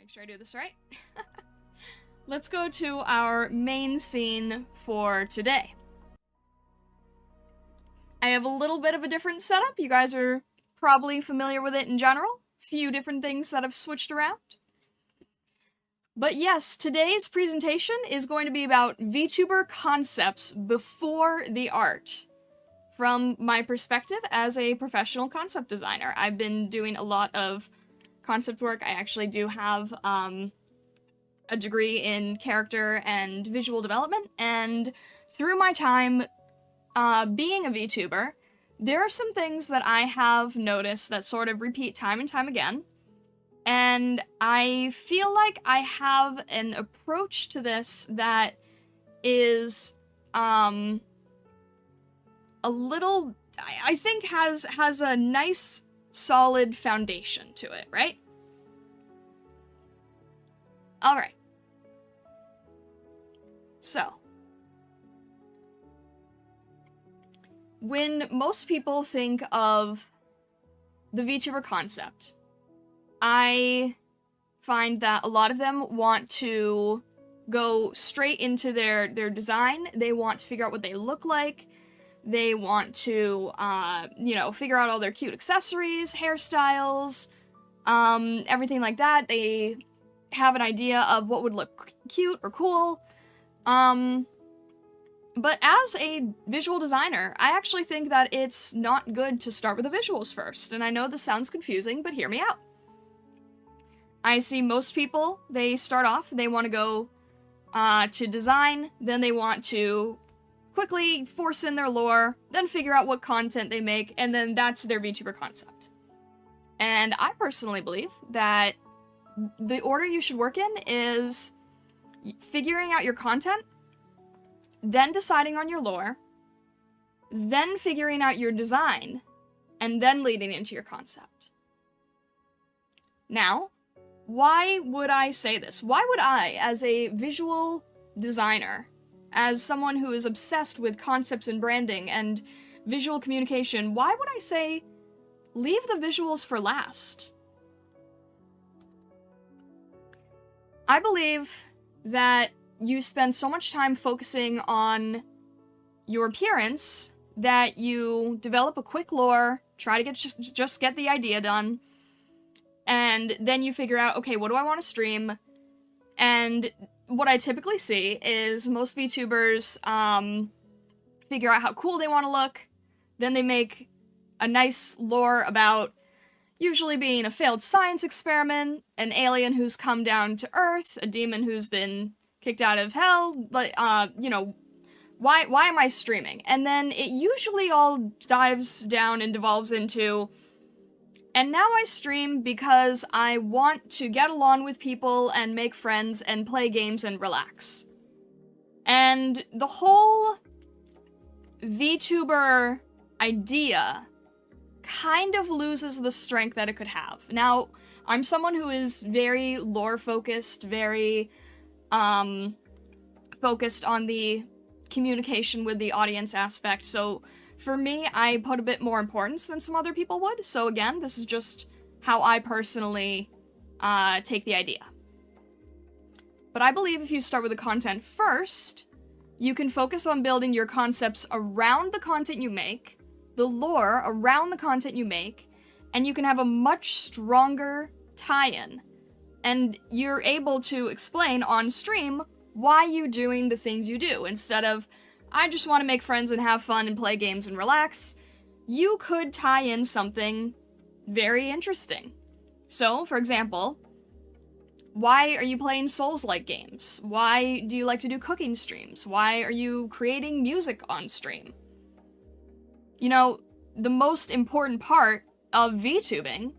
Make sure I do this right. Let's go to our main scene for today. I have a little bit of a different setup. You guys are probably familiar with it in general. Few different things that have switched around. But yes, today's presentation is going to be about VTuber concepts before the art. From my perspective as a professional concept designer, I've been doing a lot of concept work. I actually do have a degree in character and visual development, and through my time being a VTuber, there are some things that I have noticed that sort of repeat time and time again, and I feel like I have an approach to this that is a little, I think has a nice solid foundation to it, right? Alright. So, when most people think of the VTuber concept, I find that a lot of them want to go straight into their design. They want to figure out what they look like. They want to, figure out all their cute accessories, hairstyles, everything like that. They have an idea of what would look cute or cool. But as a visual designer, I actually think that it's not good to start with the visuals first. And I know this sounds confusing, but hear me out. I see most people, they start off, they want to go to design, then they want to quickly force in their lore, then figure out what content they make, and then that's their VTuber concept. And I personally believe that the order you should work in is figuring out your content, then deciding on your lore, then figuring out your design, and then leading into your concept. Now, why would I say this? Why would I, as a visual designer, as someone who is obsessed with concepts and branding and visual communication, why would I say leave the visuals for last? I believe that you spend so much time focusing on your appearance that you develop a quick lore, try to get just get the idea done, and then you figure out, okay, what do I want to stream? And what I typically see is most VTubers figure out how cool they want to look, then they make a nice lore about usually being a failed science experiment, an alien who's come down to Earth, a demon who's been kicked out of hell, like, why am I streaming? And then it usually all dives down and devolves into, and now I stream because I want to get along with people and make friends and play games and relax. And the whole VTuber idea kind of loses the strength that it could have. Now, I'm someone who is very lore-focused, very, focused on the communication with the audience aspect, so for me, I put a bit more importance than some other people would, so again, this is just how I personally take the idea. But I believe if you start with the content first, you can focus on building your concepts around the content you make, the lore around the content you make, and you can have a much stronger tie-in. And you're able to explain on stream why you're doing the things you do, instead of, I just want to make friends and have fun and play games and relax. You could tie in something very interesting. So, for example, why are you playing Souls-like games? Why do you like to do cooking streams? Why are you creating music on stream? You know, the most important part of VTubing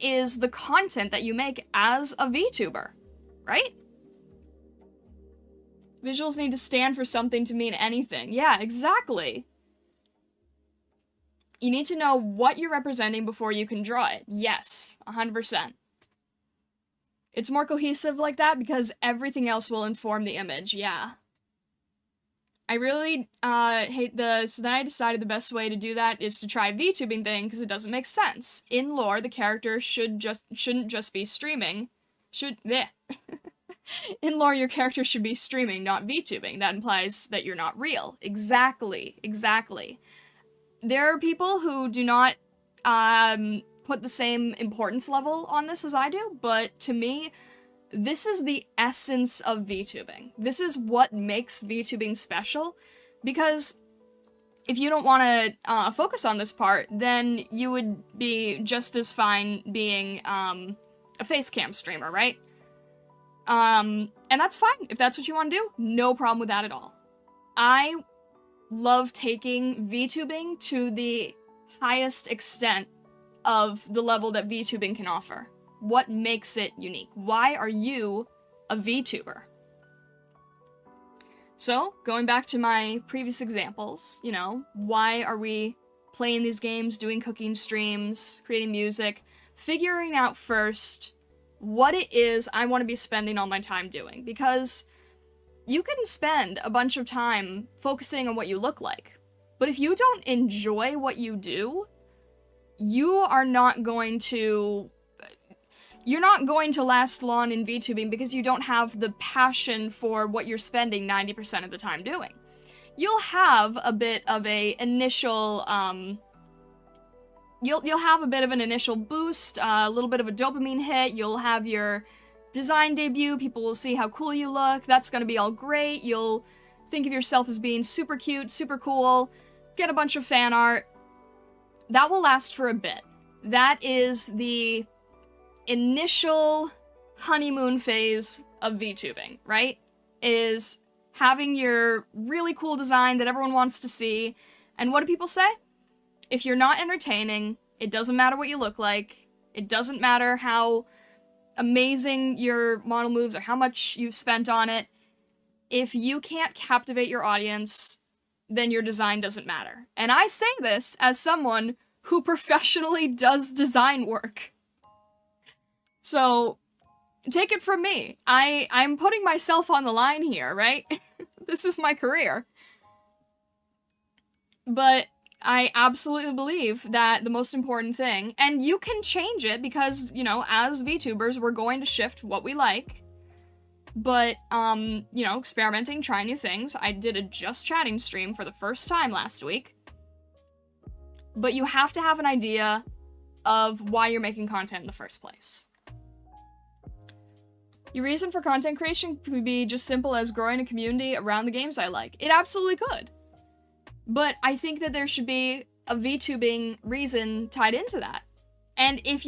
is the content that you make as a VTuber, right? Visuals need to stand for something to mean anything. Yeah, exactly. You need to know what you're representing before you can draw it. Yes, 100%. It's more cohesive like that because everything else will inform the image, yeah. I really hate so then I decided the best way to do that is to try a VTubing thing because it doesn't make sense. In lore, the character shouldn't just be streaming. bleh. In lore, your character should be streaming, not VTubing. That implies that you're not real. Exactly. There are people who do not put the same importance level on this as I do, but to me, this is the essence of VTubing. This is what makes VTubing special, because if you don't want to focus on this part, then you would be just as fine being a facecam streamer, right? And that's fine. If that's what you want to do, no problem with that at all. I love taking VTubing to the highest extent of the level that VTubing can offer. What makes it unique? Why are you a VTuber? So, going back to my previous examples, you know, why are we playing these games, doing cooking streams, creating music, figuring out first what it is I want to be spending all my time doing, because you can spend a bunch of time focusing on what you look like, but if you don't enjoy what you do, you're not going to last long in VTubing because you don't have the passion for what you're spending 90% of the time doing. You'll have a bit of a initial, you'll have a bit of an initial boost, a little bit of a dopamine hit, you'll have your design debut, people will see how cool you look, that's gonna be all great, you'll think of yourself as being super cute, super cool, get a bunch of fan art. That will last for a bit. That is the initial honeymoon phase of VTubing, right? Is having your really cool design that everyone wants to see, and what do people say? If you're not entertaining, it doesn't matter what you look like, it doesn't matter how amazing your model moves or how much you've spent on it, if you can't captivate your audience, then your design doesn't matter. And I say this as someone who professionally does design work. So, take it from me. I'm putting myself on the line here, right? This is my career. But I absolutely believe that the most important thing, and you can change it because, you know, as VTubers, we're going to shift what we like. But, you know, experimenting, trying new things. I did a just chatting stream for the first time last week. But you have to have an idea of why you're making content in the first place. Your reason for content creation could be just simple as growing a community around the games I like. It absolutely could. But I think that there should be a VTubing reason tied into that. And if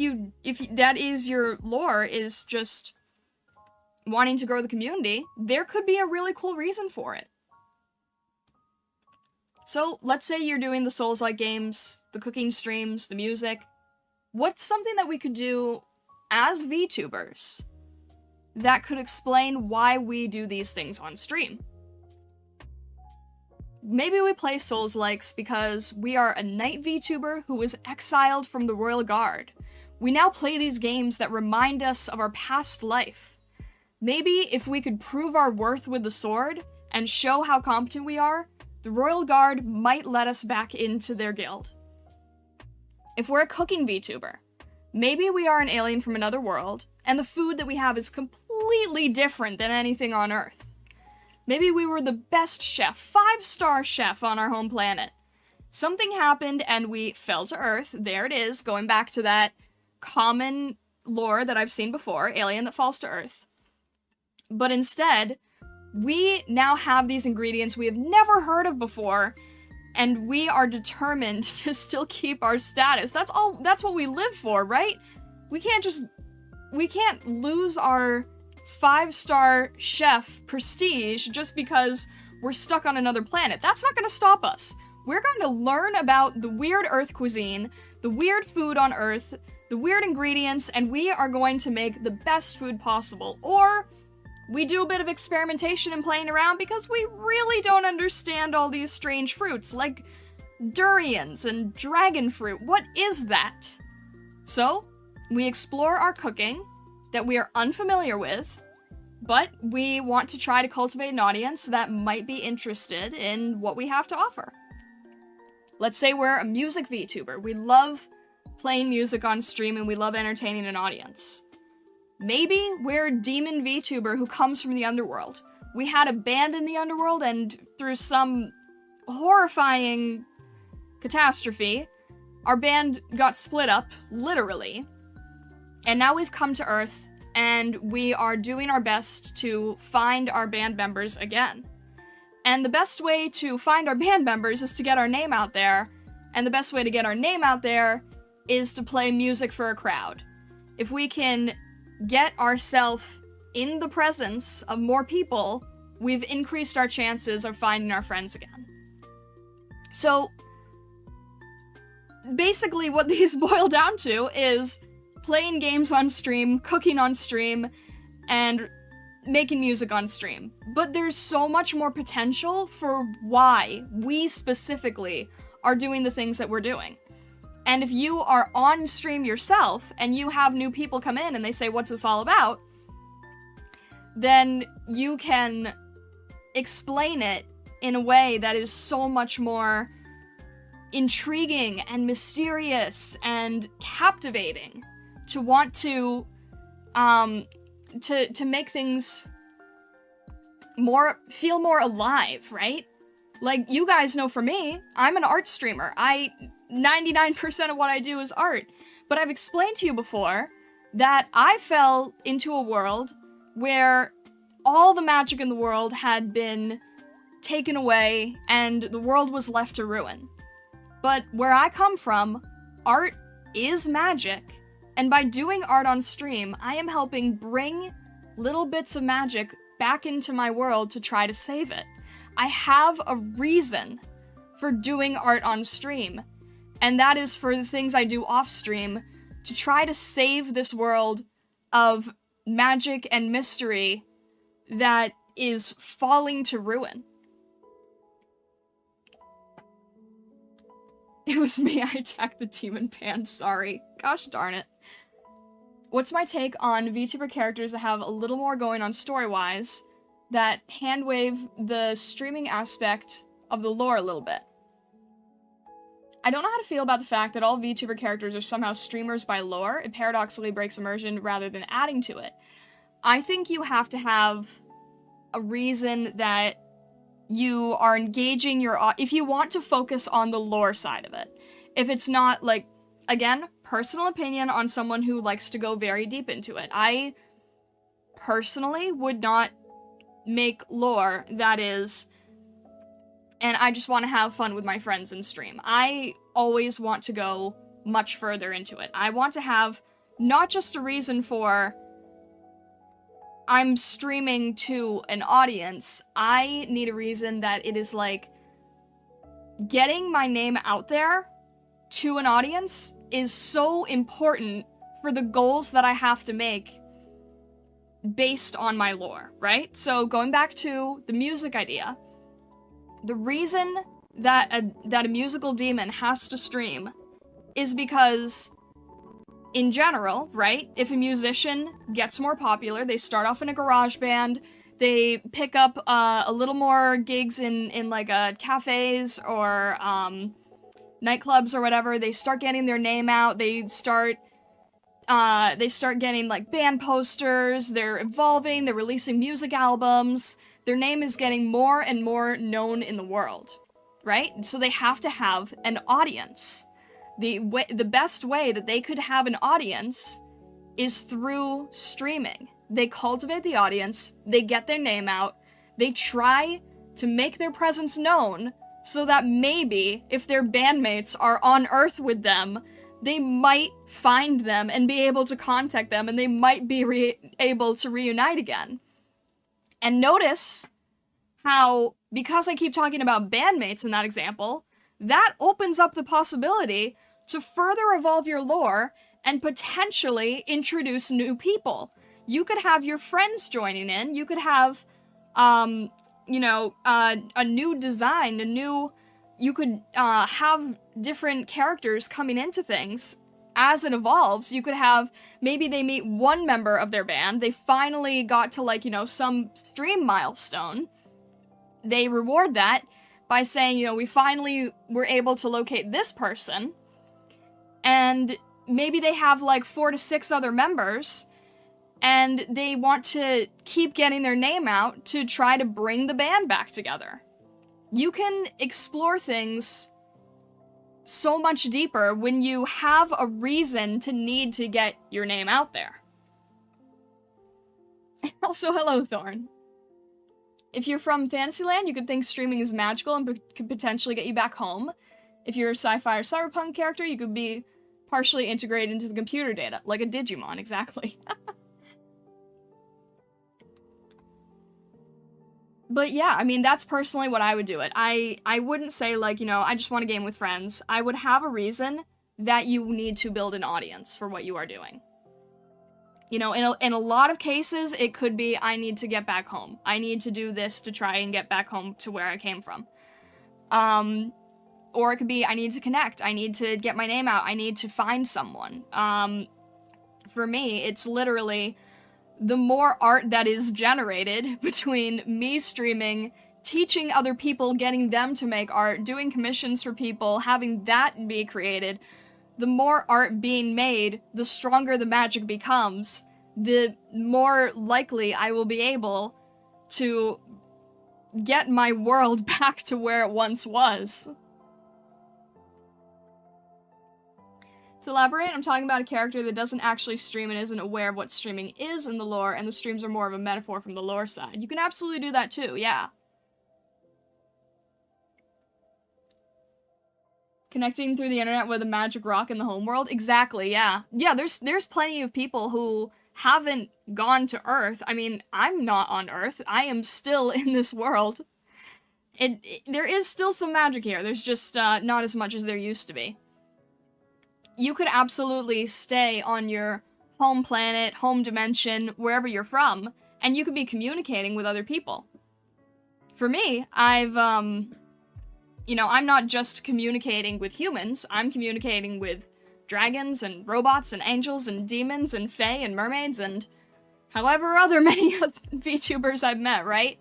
that is your lore, is just wanting to grow the community, there could be a really cool reason for it. So, let's say you're doing the Souls-like games, the cooking streams, the music. What's something that we could do as VTubers that could explain why we do these things on stream? Maybe we play Souls-likes because we are a knight VTuber who was exiled from the Royal Guard. We now play these games that remind us of our past life. Maybe if we could prove our worth with the sword and show how competent we are, the Royal Guard might let us back into their guild. If we're a cooking VTuber, maybe we are an alien from another world, and the food that we have is completely different than anything on Earth. Maybe we were the best chef, 5-star chef on our home planet. Something happened and we fell to Earth. There it is, going back to that common lore that I've seen before, alien that falls to Earth. But instead, we now have these ingredients we have never heard of before, and we are determined to still keep our status. That's what we live for, right? We can't lose our 5-star chef prestige just because we're stuck on another planet. That's not gonna stop us. We're going to learn about the weird Earth cuisine, the weird food on Earth, the weird ingredients, and we are going to make the best food possible. Or we do a bit of experimentation and playing around because we really don't understand all these strange fruits, like durians and dragon fruit. What is that? So, we explore our cooking that we are unfamiliar with, but we want to try to cultivate an audience that might be interested in what we have to offer. Let's say we're a music VTuber. We love playing music on stream and we love entertaining an audience. Maybe we're a demon VTuber who comes from the underworld. We had a band in the underworld, and through some horrifying catastrophe, our band got split up, literally. And now we've come to Earth, and we are doing our best to find our band members again. And the best way to find our band members is to get our name out there, and the best way to get our name out there is to play music for a crowd. If we can get ourselves in the presence of more people, we've increased our chances of finding our friends again. So, basically what these boil down to is playing games on stream, cooking on stream, and making music on stream. But there's so much more potential for why we specifically are doing the things that we're doing. And if you are on stream yourself and you have new people come in and they say, "What's this all about?" then you can explain it in a way that is so much more intriguing and mysterious and captivating to want to make things feel more alive, right? Like, you guys know for me, I'm an art streamer. 99% of what I do is art. But I've explained to you before that I fell into a world where all the magic in the world had been taken away and the world was left to ruin. But where I come from, art is magic. And by doing art on stream, I am helping bring little bits of magic back into my world to try to save it. I have a reason for doing art on stream, and that is for the things I do off stream to try to save this world of magic and mystery that is falling to ruin. It was me, I attacked the demon pan, sorry. Gosh darn it. What's my take on VTuber characters that have a little more going on story-wise, that handwave the streaming aspect of the lore a little bit? I don't know how to feel about the fact that all VTuber characters are somehow streamers by lore. It paradoxically breaks immersion rather than adding to it. I think you have to have a reason that you are engaging if you want to focus on the lore side of it. If it's not, like, again, personal opinion on someone who likes to go very deep into it. I personally would not make lore that is, and I just want to have fun with my friends in stream. I always want to go much further into it. I want to have not just a reason for I'm streaming to an audience. I need a reason that it is like getting my name out there to an audience is so important for the goals that I have to make based on my lore, right? So going back to the music idea, the reason that a musical demon has to stream is because, in general, right, if a musician gets more popular, they start off in a garage band, they pick up a little more gigs in like cafes or nightclubs or whatever, they start getting their name out, they start getting like band posters, they're evolving, they're releasing music albums, their name is getting more and more known in the world, right? So they have to have an audience. The best way that they could have an audience is through streaming. They cultivate the audience, they get their name out, they try to make their presence known so that maybe if their bandmates are on Earth with them, they might find them and be able to contact them, and they might be able to reunite again. And notice how, because I keep talking about bandmates in that example, that opens up the possibility to further evolve your lore and potentially introduce new people. You could have your friends joining in, you could have, a new design, you could have different characters coming into things. As it evolves, you could have, maybe they meet one member of their band, they finally got to, some stream milestone. They reward that by saying, we finally were able to locate this person, and maybe they have, 4 to 6 other members, and they want to keep getting their name out to try to bring the band back together. You can explore things so much deeper when you have a reason to need to get your name out there. Also, hello, Thorn. If you're from Fantasyland, you could think streaming is magical and could potentially get you back home. If you're a sci-fi or cyberpunk character, you could be partially integrated into the computer data, like a Digimon, exactly. But yeah, I mean, that's personally what I would do it. I wouldn't say, like, you know, I just want to game with friends. I would have a reason that you need to build an audience for what you are doing. You know, in a lot of cases, it could be, I need to get back home. I need to do this to try and get back home to where I came from. Or it could be, I need to connect. I need to get my name out. I need to find someone. For me, it's literally the more art that is generated between me streaming, teaching other people, getting them to make art, doing commissions for people, having that be created, the more art being made, the stronger the magic becomes, the more likely I will be able to get my world back to where it once was. To elaborate, I'm talking about a character that doesn't actually stream and isn't aware of what streaming is in the lore, and the streams are more of a metaphor from the lore side. You can absolutely do that too, yeah. Connecting through the internet with a magic rock in the homeworld? Exactly, yeah. Yeah, there's plenty of people who haven't gone to Earth. I mean, I'm not on Earth. I am still in this world. There is still some magic here. There's just not as much as there used to be. You could absolutely stay on your home planet, home dimension, wherever you're from, and you could be communicating with other people. For me, you know, I'm not just communicating with humans, I'm communicating with dragons and robots and angels and demons and fae and mermaids and however other many of VTubers I've met, right?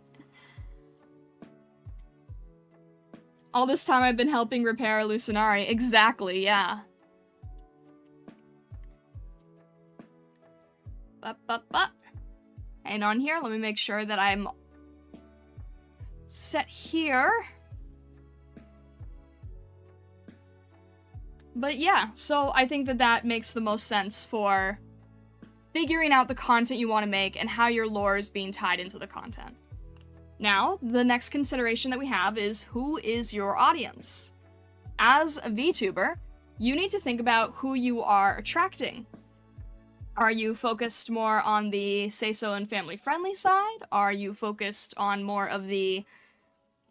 All this time I've been helping repair Lucinari. Exactly, yeah. Hang on here, let me make sure that I'm set here. But yeah, so I think that that makes the most sense for figuring out the content you want to make and how your lore is being tied into the content. Now, the next consideration that we have is, who is your audience? As a VTuber, you need to think about who you are attracting. Are you focused more on the say-so and family-friendly side? Are you focused on more of the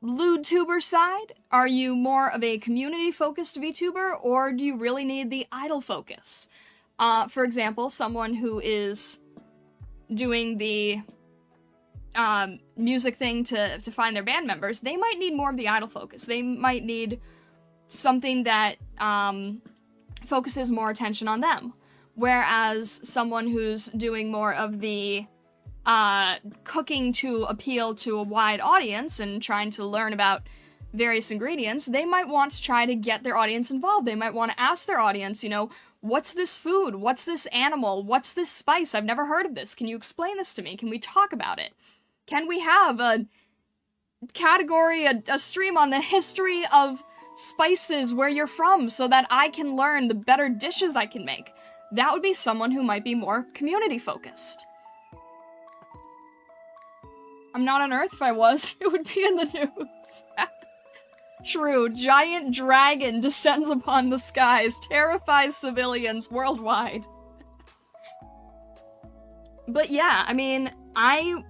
lewd-tuber side? Are you more of a community-focused VTuber, or do you really need the idol focus? For example, someone who is doing the music thing to find their band members, they might need more of the idol focus. They might need something that focuses more attention on them. Whereas someone who's doing more of the cooking to appeal to a wide audience and trying to learn about various ingredients, they might want to try to get their audience involved. They might want to ask their audience, you know, what's this food? What's this animal? What's this spice? I've never heard of this. Can you explain this to me? Can we talk about it? Can we have a category, a stream on the history of spices where you're from so that I can learn the better dishes I can make? That would be someone who might be more community-focused. I'm not on Earth. If I was, it would be in the news. True. Giant dragon descends upon the skies, terrifies civilians worldwide. But yeah, I mean, I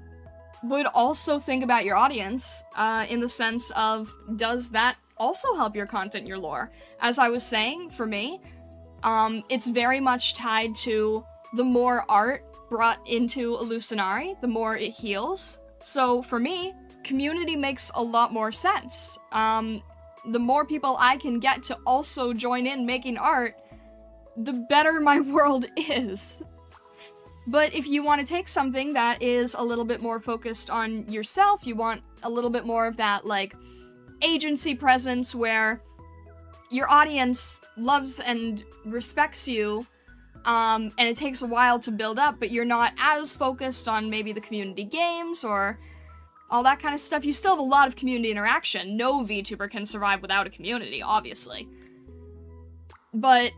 would also think about your audience, in the sense of, does that also help your content, your lore? As I was saying, for me, it's very much tied to the more art brought into a Lucinari, the more it heals. So for me, community makes a lot more sense. The more people I can get to also join in making art, the better my world is. But if you want to take something that is a little bit more focused on yourself, you want a little bit more of that, like, agency presence where your audience loves and respects you and it takes a while to build up, but you're not as focused on maybe the community games or all that kind of stuff. You still have a lot of community interaction. No VTuber can survive without a community, obviously. But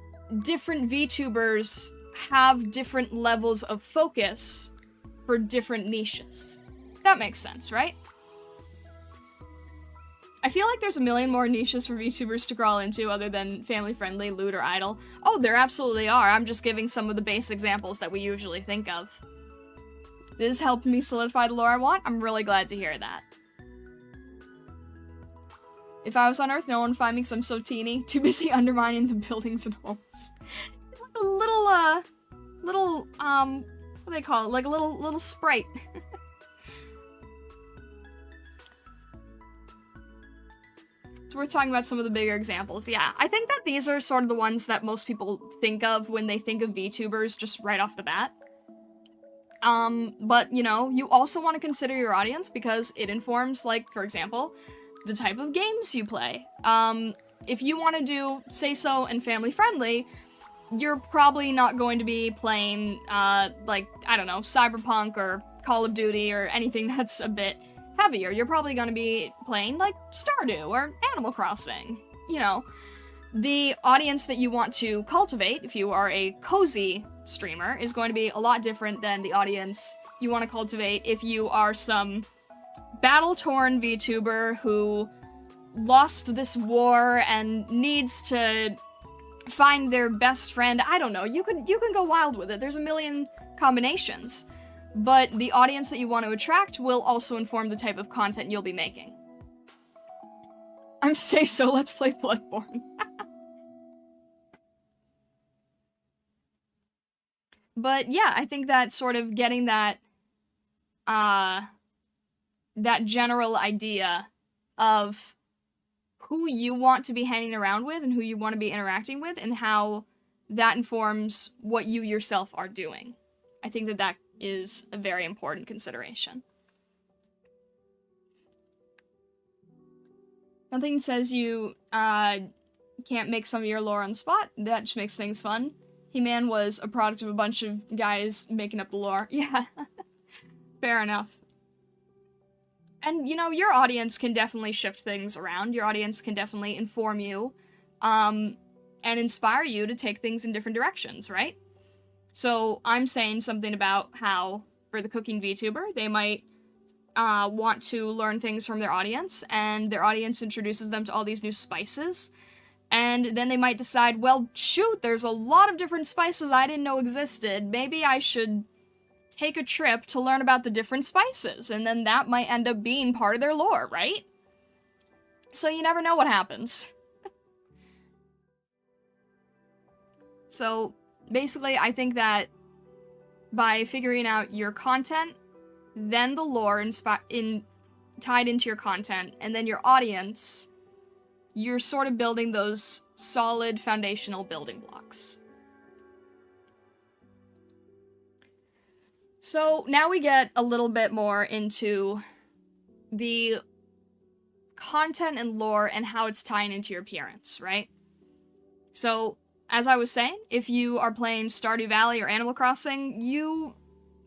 different VTubers have different levels of focus for different niches. That makes sense, right? I feel like there's a million more niches for VTubers to crawl into other than family-friendly, loot, or idle. Oh, there absolutely are. I'm just giving some of the base examples that we usually think of. This helped me solidify the lore I want. I'm really glad to hear that. If I was on Earth, no one would find me because I'm so teeny. Too busy undermining the buildings and homes. Like a little, what do they call it? Like a little sprite. It's worth talking about some of the bigger examples. Yeah, I think that these are sort of the ones that most people think of when they think of VTubers just right off the bat. But, you know, you also want to consider your audience because it informs, like, for example, the type of games you play. If you want to do say-so and family-friendly, you're probably not going to be playing, like, I don't know, Cyberpunk or Call of Duty or anything that's a bit heavier. You're probably going to be playing, like, Stardew or Animal Crossing. You know, the audience that you want to cultivate, if you are a cozy streamer, is going to be a lot different than the audience you want to cultivate if you are some battle-torn VTuber who lost this war and needs to find their best friend. I don't know, you can go wild with it. There's a million combinations. But the audience that you want to attract will also inform the type of content you'll be making. I'm say-so, let's play Bloodborne. But yeah, I think that sort of getting that, that general idea of who you want to be hanging around with and who you want to be interacting with and how that informs what you yourself are doing. I think that that is a very important consideration. Nothing says you, can't make some of your lore on the spot. That just makes things fun. He-Man was a product of a bunch of guys making up the lore. Yeah. Fair enough. And, you know, your audience can definitely shift things around. Your audience can definitely inform you, and inspire you to take things in different directions, right? So, I'm saying something about how, for the cooking VTuber, they might, want to learn things from their audience, and their audience introduces them to all these new spices. And then they might decide, well, shoot, there's a lot of different spices I didn't know existed. Maybe I should take a trip to learn about the different spices. And then that might end up being part of their lore, right? So you never know what happens. So basically, I think that by figuring out your content, then the lore tied into your content, and then your audience, you're sort of building those solid foundational building blocks. So now we get a little bit more into the content and lore and how it's tying into your appearance, right? So, as I was saying, if you are playing Stardew Valley or Animal Crossing, you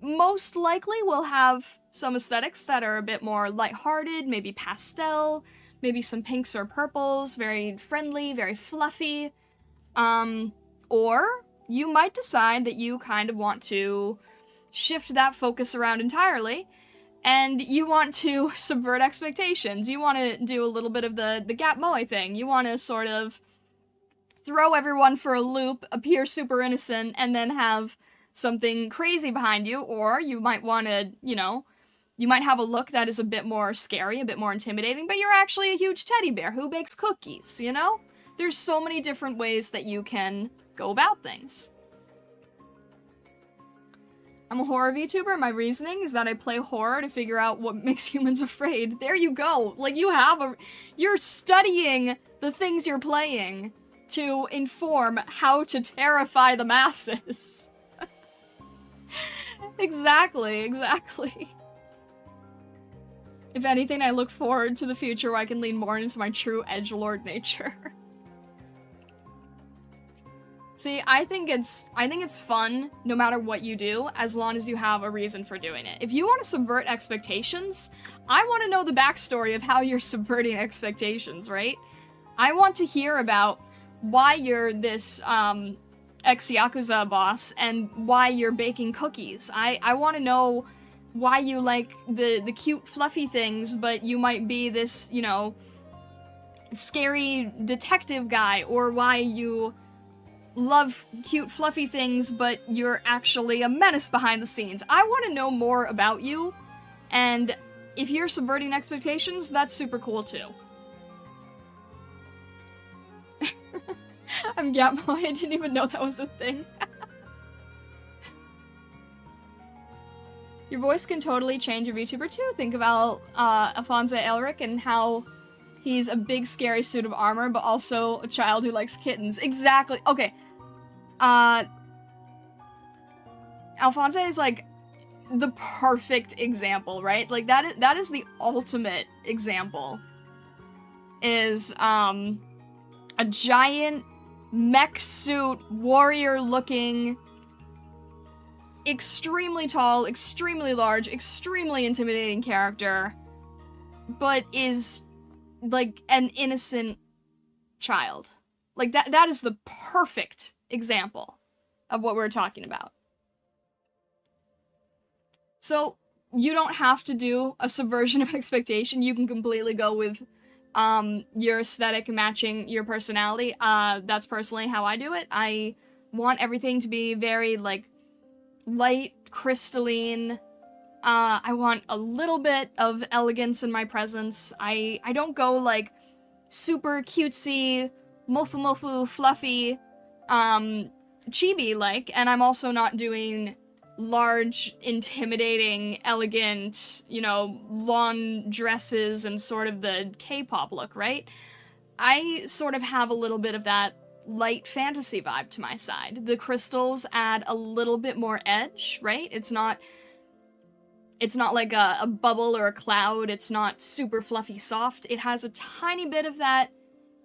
most likely will have some aesthetics that are a bit more lighthearted, maybe pastel, maybe some pinks or purples, very friendly, very fluffy. Or you might decide that you kind of want to shift that focus around entirely, and you want to subvert expectations. You want to do a little bit of the Gap Moe thing. You want to sort of throw everyone for a loop, appear super innocent, and then have something crazy behind you, or you might want to, you know, you might have a look that is a bit more scary, a bit more intimidating, but you're actually a huge teddy bear who bakes cookies, you know? There's so many different ways that you can go about things. I'm a horror VTuber. My reasoning is that I play horror to figure out what makes humans afraid. There you go. Like, you're studying the things you're playing to inform how to terrify the masses. Exactly. If anything, I look forward to the future where I can lean more into my true edgelord nature. See, I think it's fun no matter what you do, as long as you have a reason for doing it. If you want to subvert expectations, I want to know the backstory of how you're subverting expectations, right? I want to hear about why you're this ex-Yakuza boss and why you're baking cookies. I want to know why you like the cute fluffy things, but you might be this, you know, scary detective guy, or why you love cute fluffy things, but you're actually a menace behind the scenes. I want to know more about you, and if you're subverting expectations, that's super cool too. I'm Gapmo, I didn't even know that was a thing. Your voice can totally change a VTuber too. Think about Alfonso Elric and how he's a big scary suit of armor, but also a child who likes kittens. Exactly. Okay. Alfonso is like the perfect example, right? Like that is the ultimate example. Is a giant mech suit, warrior looking, extremely tall, extremely large, extremely intimidating character, but is like an innocent child. Like that is the perfect example of what we're talking about. So you don't have to do a subversion of expectation. You can completely go with your aesthetic matching your personality. That's personally how I do it. I want everything to be very like light, crystalline. I want a little bit of elegance in my presence. I don't go like super cutesy, mofu fluffy, chibi-like, and I'm also not doing large, intimidating, elegant, you know, lawn dresses and sort of the K-pop look, right? I sort of have a little bit of that light fantasy vibe to my side. The crystals add a little bit more edge, right? It's not like a bubble or a cloud. It's not super fluffy soft. It has a tiny bit of that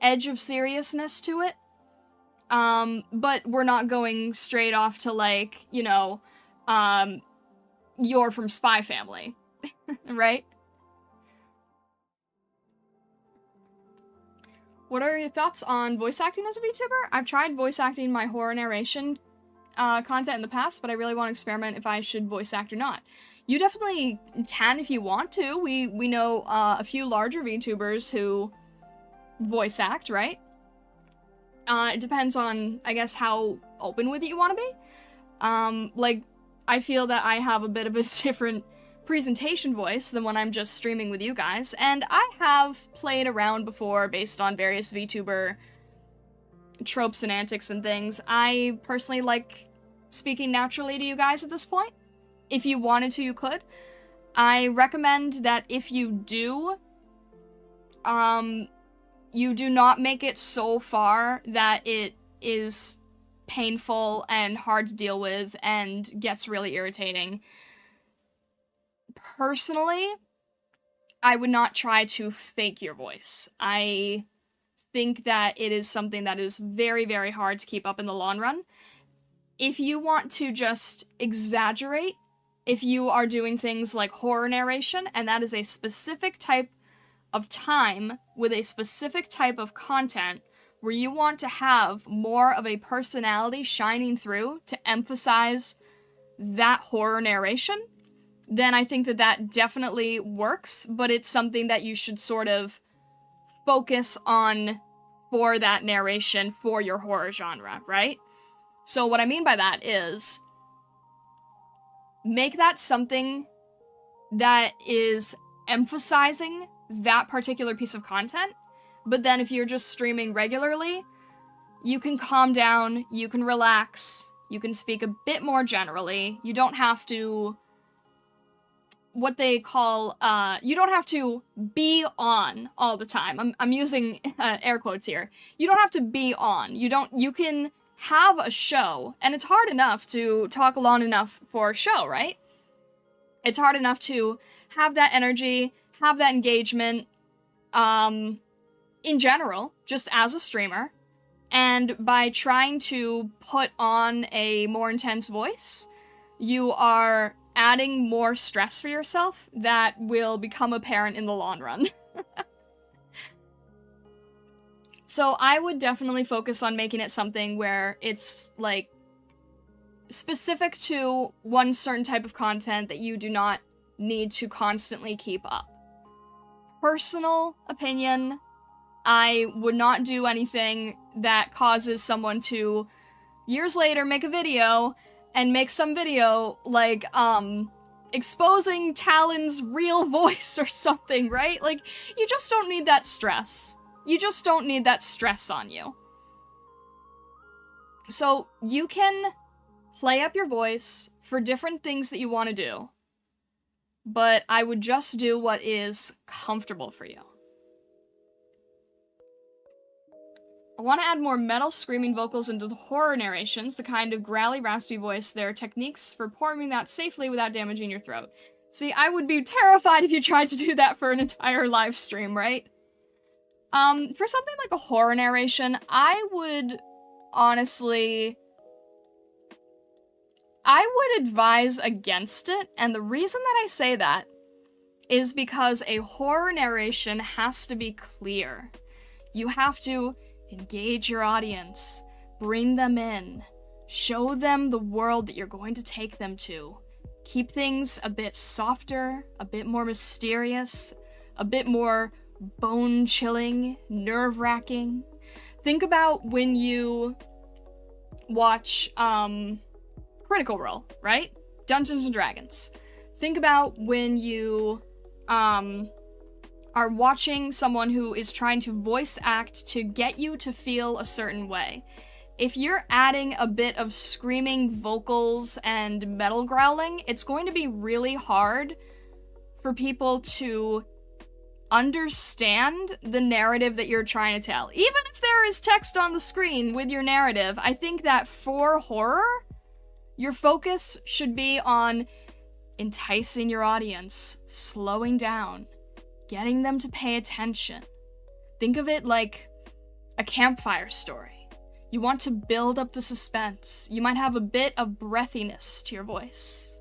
edge of seriousness to it. But we're not going straight off to like, you know, you're from Spy Family, right? What are your thoughts on voice acting as a VTuber? I've tried voice acting my horror narration content in the past, but I really want to experiment if I should voice act or not. You definitely can if you want to. We know a few larger VTubers who voice act, right? It depends on, I guess, how open with it you want to be. Like, I feel that I have a bit of a different presentation voice than when I'm just streaming with you guys, and I have played around before based on various VTuber tropes and antics and things. I personally like speaking naturally to you guys at this point. If you wanted to, you could. I recommend that if you do, you do not make it so far that it is painful and hard to deal with and gets really irritating. Personally, I would not try to fake your voice. I think that it is something that is very, very hard to keep up in the long run. If you want to just exaggerate, if you are doing things like horror narration, and that is a specific type of time with a specific type of content where you want to have more of a personality shining through to emphasize that horror narration, then I think that that definitely works, but it's something that you should sort of focus on for that narration for your horror genre, right? So what I mean by that is, make that something that is emphasizing that particular piece of content, but then if you're just streaming regularly, you can calm down, you can relax, you can speak a bit more generally. You don't have to, what they call, you don't have to be on all the time. I'm using air quotes here. You don't have to be on. You can have a show, and it's hard enough to talk long enough for a show, right? It's hard enough to have that energy, have that engagement, in general, just as a streamer, And by trying to put on a more intense voice, you are adding more stress for yourself that will become apparent in the long run. So I would definitely focus on making it something where it's, like, specific to one certain type of content that you do not need to constantly keep up. Personal opinion, I would not do anything that causes someone to, years later, make a video and make some video, like, exposing Talon's real voice or something, right? Like, you just don't need that stress. You just don't need that stress on you. So, you can play up your voice for different things that you want to do, but I would just do what is comfortable for you. I want to add more metal screaming vocals into the horror narrations, the kind of growly, raspy voice. There are techniques for performing that safely without damaging your throat. See, I would be terrified if you tried to do that for an entire live stream, right? For something like a horror narration, I would honestly... I would advise against it, and the reason that I say that is because a horror narration has to be clear. You have to engage your audience, bring them in, show them the world that you're going to take them to. Keep things a bit softer, a bit more mysterious, a bit more bone-chilling, nerve-wracking. Think about when you watch, Critical Role, right? Dungeons and Dragons. Think about when you, are watching someone who is trying to voice act to get you to feel a certain way. If you're adding a bit of screaming vocals and metal growling, it's going to be really hard for people to understand the narrative that you're trying to tell. Even if there is text on the screen with your narrative, I think that for horror, your focus should be on enticing your audience, slowing down, getting them to pay attention. Think of it like a campfire story. You want to build up the suspense. You might have a bit of breathiness to your voice.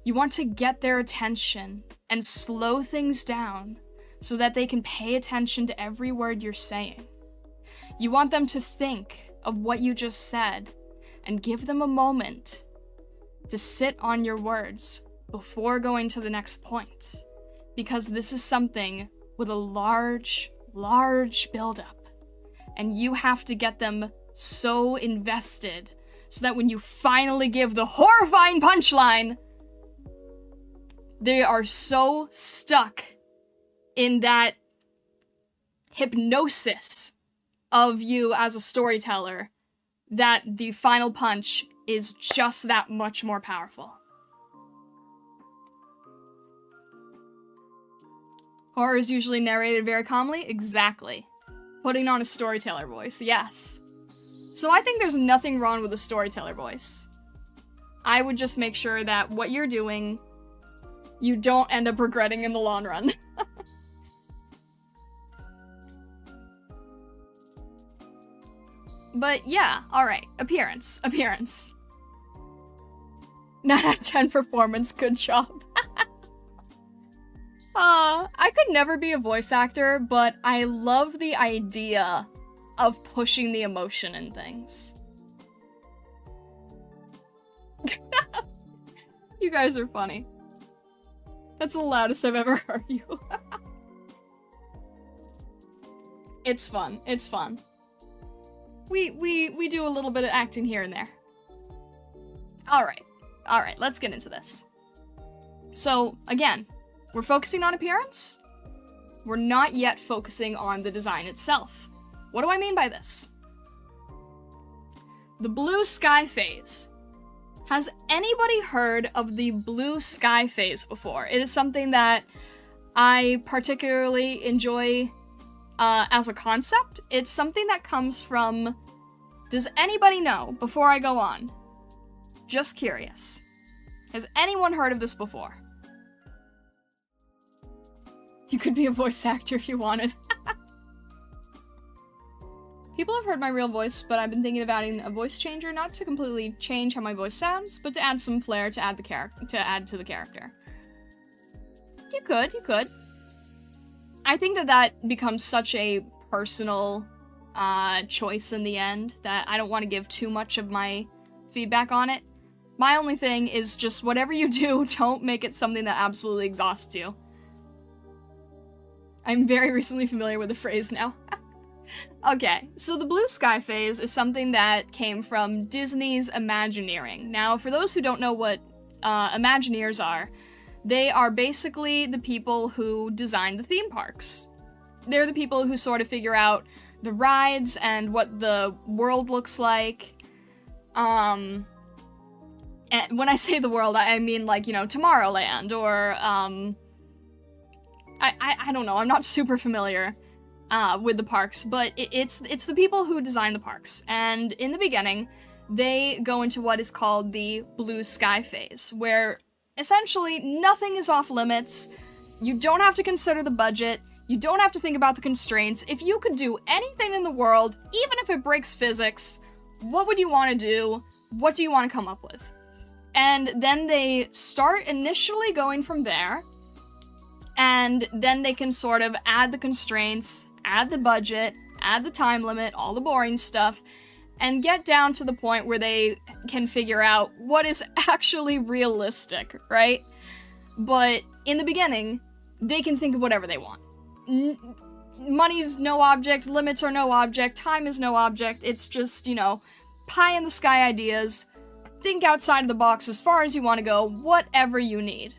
You want to get their attention and slow things down so that they can pay attention to every word you're saying. You want them to think of what you just said and give them a moment to sit on your words before going to the next point. Because this is something with a large, large buildup. And you have to get them so invested so that when you finally give the horrifying punchline, they are so stuck in that hypnosis of you as a storyteller that the final punch is just that much more powerful. Horror is usually narrated very calmly? Exactly. Putting on a storyteller voice, yes. So I think there's nothing wrong with a storyteller voice. I would just make sure that what you're doing, you don't end up regretting in the long run. But yeah, alright. Appearance. 9 out of 10 performance, good job. I could never be a voice actor, but I love the idea of pushing the emotion in things. You guys are funny. That's the loudest I've ever heard you. It's fun. We do a little bit of acting here and there. Alright, let's get into this. So, again, we're focusing on appearance. We're not yet focusing on the design itself. What do I mean by this? The blue sky phase. Has anybody heard of the blue sky phase before? It is something that I particularly enjoy as a concept. It's something that comes from... Does anybody know, before I go on? Just curious. Has anyone heard of this before? You could be a voice actor if you wanted. people have heard my real voice, but I've been thinking of adding a voice changer, not to completely change how my voice sounds, but to add some flair to add to the character. You could. I think that becomes such a personal choice in the end that I don't want to give too much of my feedback on it. My only thing is just whatever you do, don't make it something that absolutely exhausts you. I'm very recently familiar with the phrase now. Okay, so the blue sky phase is something that came from Disney's Imagineering. Now, for those who don't know what Imagineers are, they are basically the people who design the theme parks. They're the people who sort of figure out the rides and what the world looks like. And when I say the world, I mean, like, you know, Tomorrowland, or, I don't know, I'm not super familiar with the parks, but it's the people who design the parks. And in the beginning, they go into what is called the blue sky phase, where essentially nothing is off limits. You don't have to consider the budget. You don't have to think about the constraints. If you could do anything in the world, even if it breaks physics, what would you want to do? What do you want to come up with? And then they start initially going from there, and then they can sort of add the constraints, add the budget, add the time limit, all the boring stuff, and get down to the point where they can figure out what is actually realistic, right? But in the beginning, they can think of whatever they want. Money's no object, limits are no object, time is no object. It's just, you know, pie in the sky ideas. Think outside of the box as far as you want to go, whatever you need.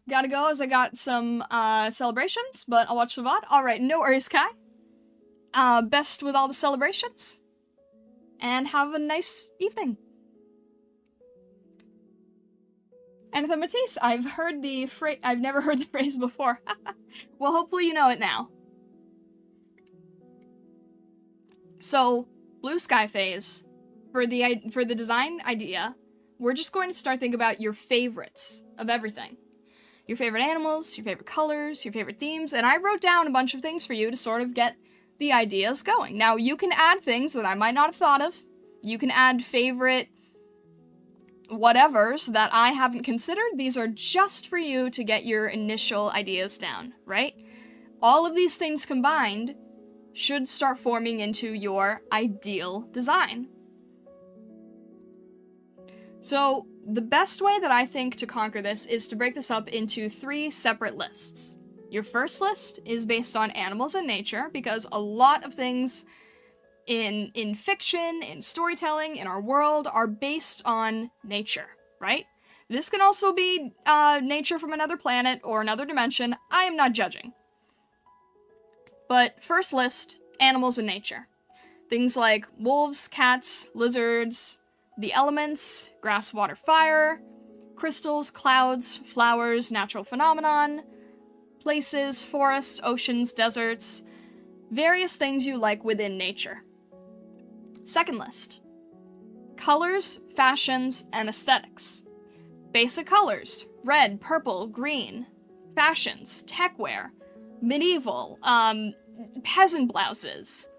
Gotta go as I got some celebrations, but I'll watch the VOD. Alright, no worries, Kai. Best with all the celebrations. And have a nice evening. Anathem Matisse, I've heard the phrase. I've never heard the phrase before. Well, hopefully you know it now. So, blue sky phase, for the design idea, we're just going to start thinking about your favorites of everything. Your favorite animals, your favorite colors, your favorite themes, and I wrote down a bunch of things for you to sort of get the ideas going. Now, you can add things that I might not have thought of. You can add favorite whatevers that I haven't considered. These are just for you to get your initial ideas down, right? All of these things combined should start forming into your ideal design. So, the best way that I think to conquer this is to break this up into 3 separate lists. Your first list is based on animals and nature, because a lot of things in fiction, in storytelling, in our world, are based on nature, right? This can also be nature from another planet or another dimension. I am not judging. But first list, animals and nature. Things like wolves, cats, lizards, the elements, grass, water, fire, crystals, clouds, flowers, natural phenomenon, places, forests, oceans, deserts, various things you like within nature. Second list, colors, fashions, and aesthetics. Basic colors, red, purple, green. Fashions, techwear, medieval, peasant blouses.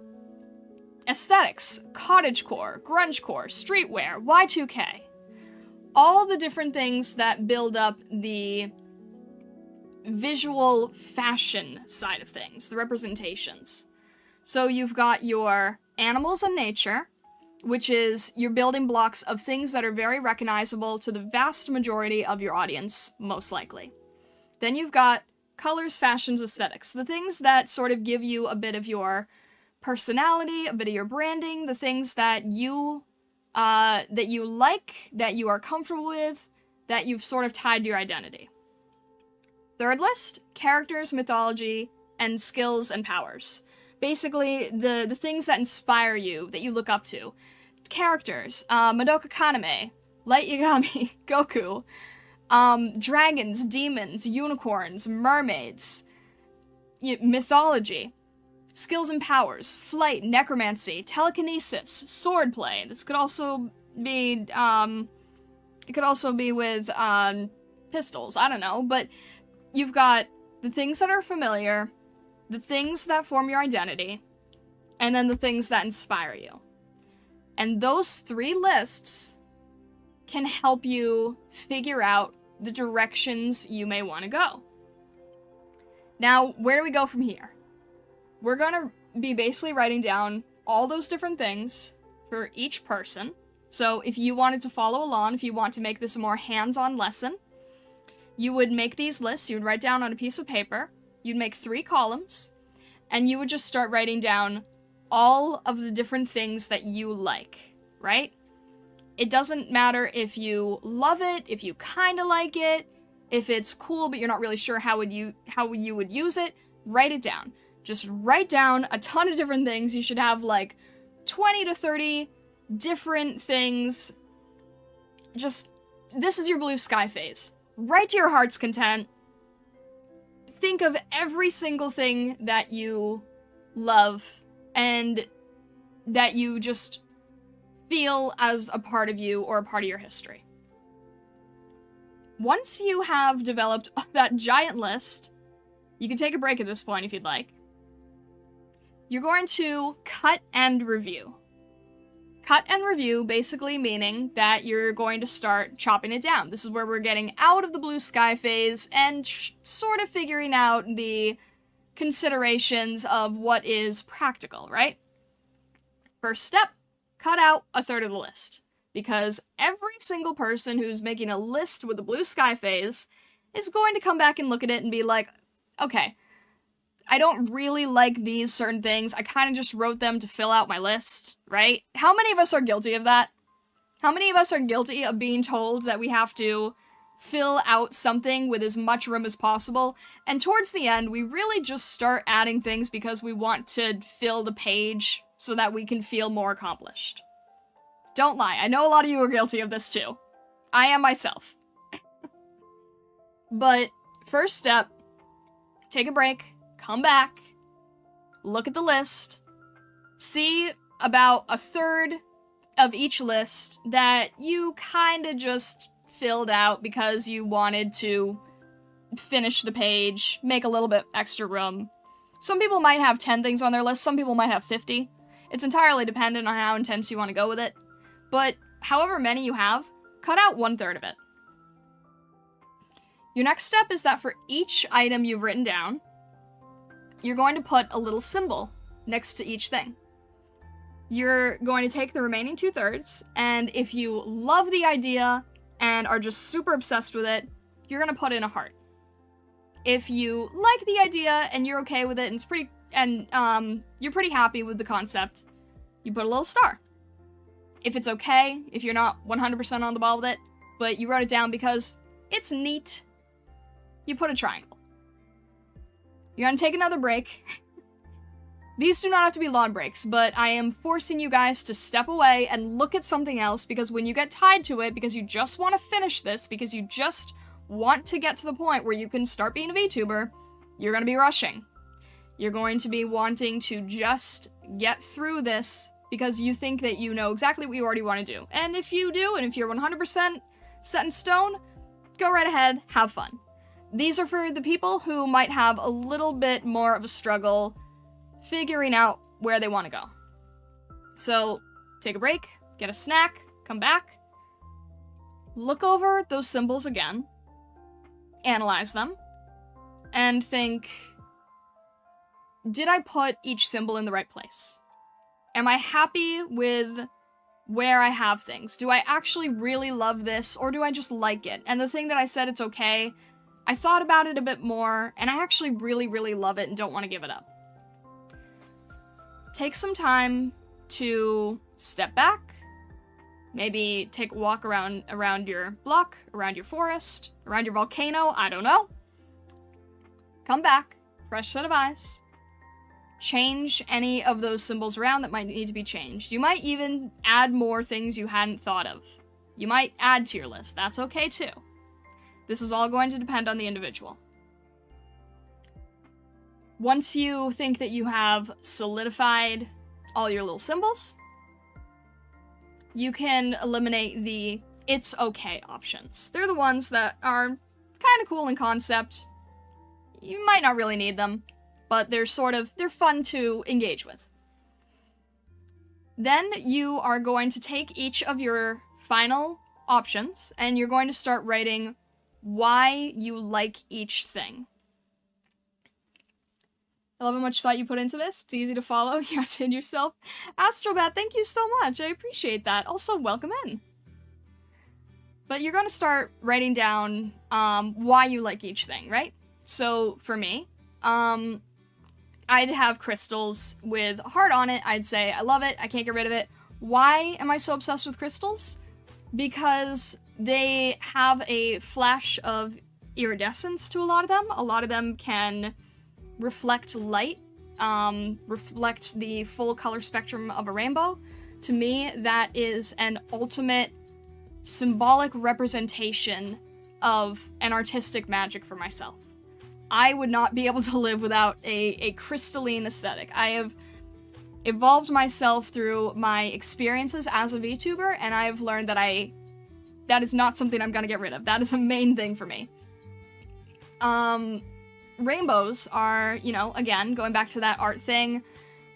Aesthetics, cottagecore, grungecore, streetwear, Y2K. All the different things that build up the visual fashion side of things, the representations. So you've got your animals and nature, which is your building blocks of things that are very recognizable to the vast majority of your audience, most likely. Then you've got colors, fashions, aesthetics, the things that sort of give you a bit of your personality, a bit of your branding, the things that you like, that you are comfortable with, that you've sort of tied to your identity. Third list, characters, mythology, and skills and powers. Basically, the things that inspire you, that you look up to. Characters, Madoka Kaname, Light Yagami, Goku, dragons, demons, unicorns, mermaids, mythology, skills and powers, flight, necromancy, telekinesis, swordplay. This could also be, it could also be with, pistols, I don't know, but you've got the things that are familiar, the things that form your identity, and then the things that inspire you. And those 3 lists can help you figure out the directions you may want to go. Now, where do we go from here? We're going to be basically writing down all those different things for each person. So if you wanted to follow along, if you want to make this a more hands-on lesson, you would make these lists, you would write down on a piece of paper, you'd make 3 columns, and you would just start writing down all of the different things that you like, right? It doesn't matter if you love it, if you kind of like it, if it's cool but you're not really sure how you would use it, write it down. Just write down a ton of different things. You should have like 20 to 30 different things. Just, this is your blue sky phase. Write to your heart's content. Think of every single thing that you love and that you just feel as a part of you or a part of your history. Once you have developed that giant list, you can take a break at this point if you'd like. You're going to cut and review. Cut and review basically meaning that you're going to start chopping it down. This is where we're getting out of the blue sky phase and sort of figuring out the considerations of what is practical, right? First step, cut out a third of the list. Because every single person who's making a list with the blue sky phase is going to come back and look at it and be like, okay, I don't really like these certain things. I kind of just wrote them to fill out my list, right? How many of us are guilty of that? How many of us are guilty of being told that we have to fill out something with as much room as possible, and towards the end, we really just start adding things because we want to fill the page so that we can feel more accomplished? Don't lie, I know a lot of you are guilty of this too. I am myself. But first step, take a break, come back, look at the list, see about a third of each list that you kinda just filled out because you wanted to finish the page, make a little bit extra room. Some people might have 10 things on their list, some people might have 50. It's entirely dependent on how intense you want to go with it. But however many you have, cut out 1/3 of it. Your next step is that for each item you've written down, you're going to put a little symbol next to each thing. You're going to take the remaining 2/3, and if you love the idea and are just super obsessed with it, you're going to put in a heart. If you like the idea and you're okay with it and you're pretty happy with the concept, you put a little star. If it's okay, if you're not 100% on the ball with it, but you wrote it down because it's neat, you put a triangle. You're gonna take another break. These do not have to be long breaks, but I am forcing you guys to step away and look at something else, because when you get tied to it, because you just want to finish this, because you just want to get to the point where you can start being a VTuber, you're going to be rushing. You're going to be wanting to just get through this because you think that you know exactly what you already want to do. And if you do, and if you're 100% set in stone, go right ahead, have fun. These are for the people who might have a little bit more of a struggle figuring out where they want to go. So, take a break, get a snack, come back, look over those symbols again, analyze them, and think, did I put each symbol in the right place? Am I happy with where I have things? Do I actually really love this, or do I just like it? And the thing that I said it's okay, I thought about it a bit more, and I actually really, really love it and don't want to give it up. Take some time to step back, maybe take a walk around your block, around your forest, around your volcano, I don't know. Come back, fresh set of eyes. Change any of those symbols around that might need to be changed. You might even add more things you hadn't thought of. You might add to your list, that's okay too. This is all going to depend on the individual. Once you think that you have solidified all your little symbols, you can eliminate the it's okay options. They're the ones that are kind of cool in concept. you might not really need them, but they're fun to engage with. Then you are going to take each of your final options, and you're going to start writing why you like each thing. I love how much thought you put into this. It's easy to follow. You outdid yourself. Astrobat, thank you so much. I appreciate that. Also, welcome in. But you're going to start writing down why you like each thing, right? So, for me, I'd have crystals with a heart on it. I'd say, I love it. I can't get rid of it. Why am I so obsessed with crystals? Because they have a flash of iridescence to a lot of them. A lot of them can reflect light, reflect the full color spectrum of a rainbow. To me, that is an ultimate symbolic representation of an artistic magic for myself. I would not be able to live without a crystalline aesthetic. I have evolved myself through my experiences as a VTuber, and I've learned that that is not something I'm gonna get rid of. That is a main thing for me. Rainbows are, again, going back to that art thing,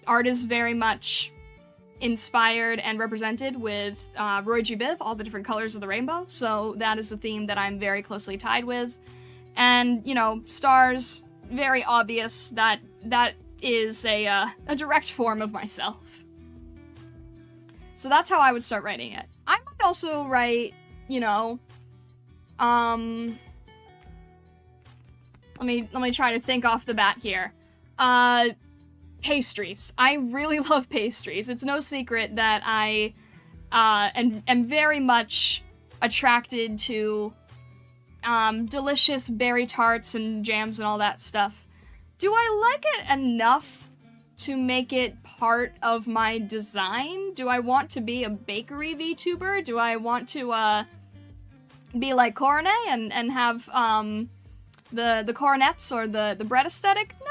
art is very much inspired and represented with Roy G. Biv, all the different colors of the rainbow, so that is the theme that I'm very closely tied with. And, stars, very obvious that is a direct form of myself. So that's how I would start writing it. I might also write, let me try to think off the bat here. Pastries. I really love pastries. It's no secret that I am very much attracted to delicious berry tarts and jams and all that stuff. Do I like it enough to make it part of my design? Do I want to be a bakery VTuber? Do I want to be like Coronet and have the coronets or the bread aesthetic? No,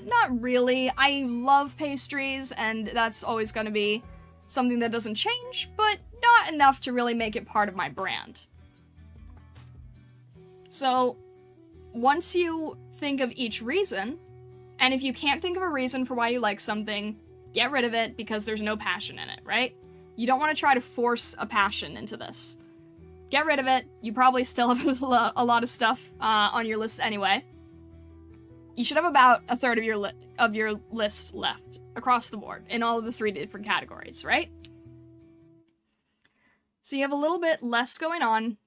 not really. I love pastries, and that's always going to be something that doesn't change, but not enough to really make it part of my brand. So, once you think of each reason, and if you can't think of a reason for why you like something, get rid of it because there's no passion in it, right? You don't want to try to force a passion into this. Get rid of it. You probably still have a lot of stuff on your list anyway. You should have about a third of your list left across the board in all of the 3 different categories, right? So you have a little bit less going on.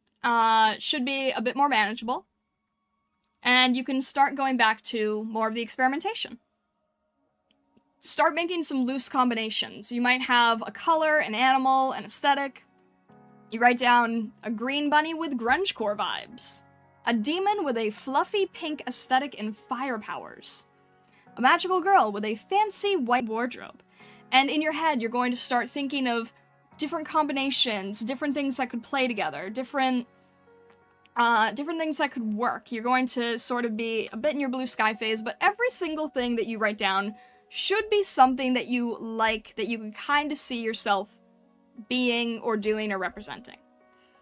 Should be a bit more manageable. And you can start going back to more of the experimentation. Start making some loose combinations. You might have a color, an animal, an aesthetic. You write down a green bunny with grungecore vibes. A demon with a fluffy pink aesthetic and fire powers. A magical girl with a fancy white wardrobe. And in your head, you're going to start thinking of different combinations, different things that could play together, different things that could work. You're going to sort of be a bit in your blue sky phase, but every single thing that you write down should be something that you like, that you can kind of see yourself being or doing or representing.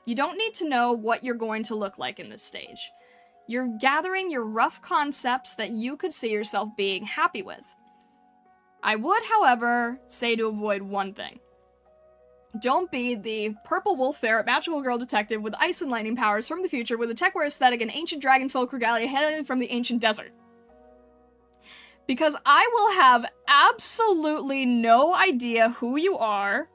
You don't need to know what you're going to look like in this stage. You're gathering your rough concepts that you could see yourself being happy with. I would, however, say to avoid one thing. Don't be the purple wolf ferret magical girl detective with ice and lightning powers from the future with a techwear aesthetic and ancient dragon folk regalia hailing from the ancient desert. Because I will have absolutely no idea who you are,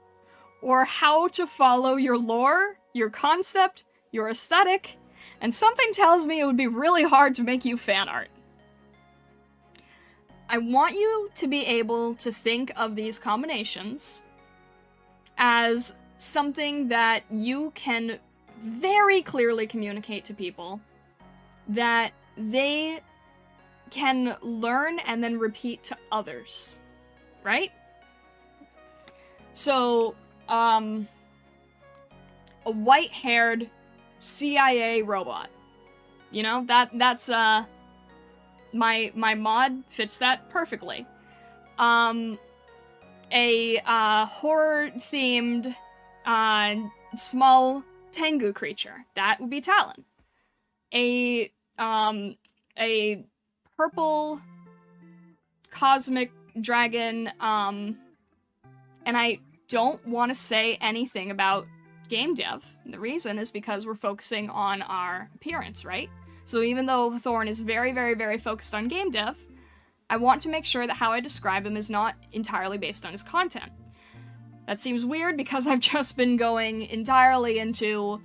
or how to follow your lore, your concept, your aesthetic, and something tells me it would be really hard to make you fan art. I want you to be able to think of these combinations as something that you can very clearly communicate to people that they can learn and then repeat to others, right? So, a white-haired CIA robot. That's my mod fits that perfectly. A horror-themed small Tengu creature. That would be Talon. A purple cosmic dragon, and I don't want to say anything about game dev. And the reason is because we're focusing on our appearance, right? So even though Thorn is very, very, very focused on game dev, I want to make sure that how I describe him is not entirely based on his content. That seems weird because I've just been going entirely into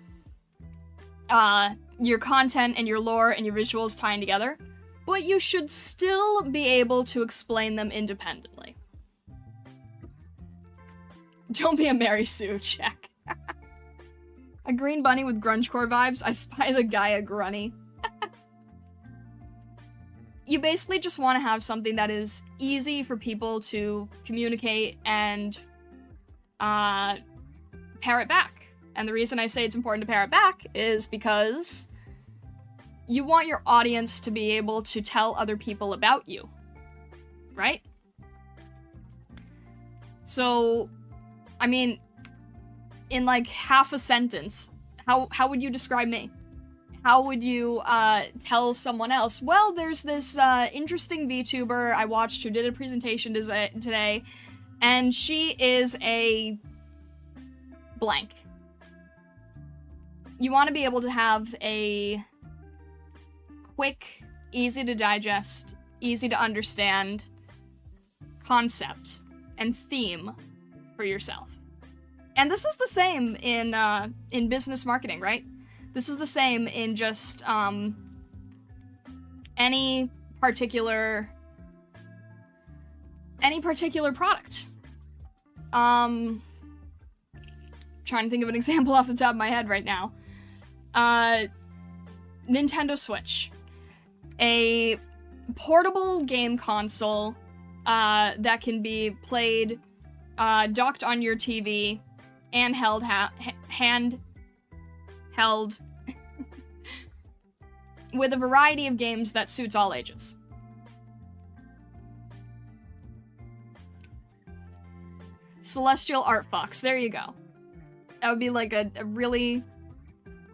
your content and your lore and your visuals tying together, but you should still be able to explain them independently. Don't be a Mary Sue, check. A green bunny with grungecore vibes, I spy the Gaia grunny. You basically just want to have something that is easy for people to communicate and parrot back. And the reason I say it's important to parrot back is because you want your audience to be able to tell other people about you, right? So, I mean, in like half a sentence, how would you describe me? How would you tell someone else, well, there's this interesting VTuber I watched who did a presentation today, and she is a blank. You want to be able to have a quick, easy to digest, easy to understand concept and theme for yourself. And this is the same in business marketing, right? This is the same in just any particular product. Trying to think of an example off the top of my head right now. Nintendo Switch. A portable game console that can be played docked on your TV and handheld with a variety of games that suits all ages. Celestial Art Fox, there you go. That would be like a really